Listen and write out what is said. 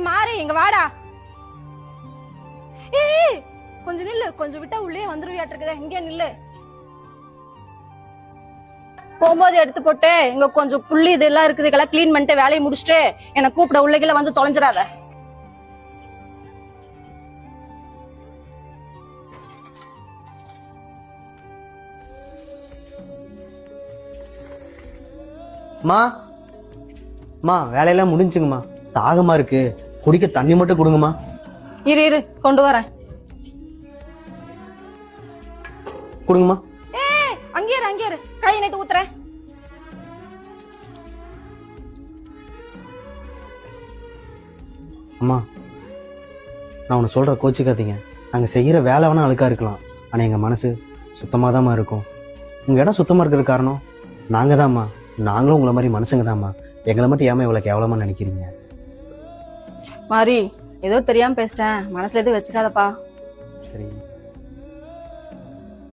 மாறி இங்க வாடா. ஏய் கொஞ்சம் நில்லு, கொஞ்சம் விட்டா உள்ளே வந்துருவியாட்டு இருக்குதே, இங்கே நில்லு. போகும்போது எடுத்து போட்டு இங்க கொஞ்சம் புள்ளி இதெல்லாம் இருக்குது, இதெல்லாம் கிளீன் பண்ணிட்டு வேலையை முடிச்சுட்டு என்ன கூப்பிட உள்ளே வந்து தொலைஞ்சிடாத. மா வேலையெல்லாம் முடிஞ்சுங்கம்மா. தாகமா இருக்கு, குடிக்க தண்ணி மட்டும் கொடுங்கம்மா. இரு கொண்டு வரேன். கொடுங்கம்மா. அங்கே இரு கை நட்டு ஊத்துறேன். அம்மா நான் ஒன்று சொல்ற, கோச்சிக்காதீங்க. நாங்க செய்யற வேலை வேணா அழுக்கா இருக்கலாம், ஆனா எங்க மனசு சுத்தமாதாம்மா இருக்கும். உங்க இடம் சுத்தமா இருக்கிற காரணம் நாங்க தான்மா. நாங்களும் உங்களை மாதிரி மனுஷங்க தான்மா. எங்களை மட்டும் ஏமா இவ்வளவு கேவலமா நினைக்கிறீங்க? மாறி ஏதோ தெரியாம பேசிட்டேன், மனசுல எதுவும் வச்சுக்காதப்பா. சரி.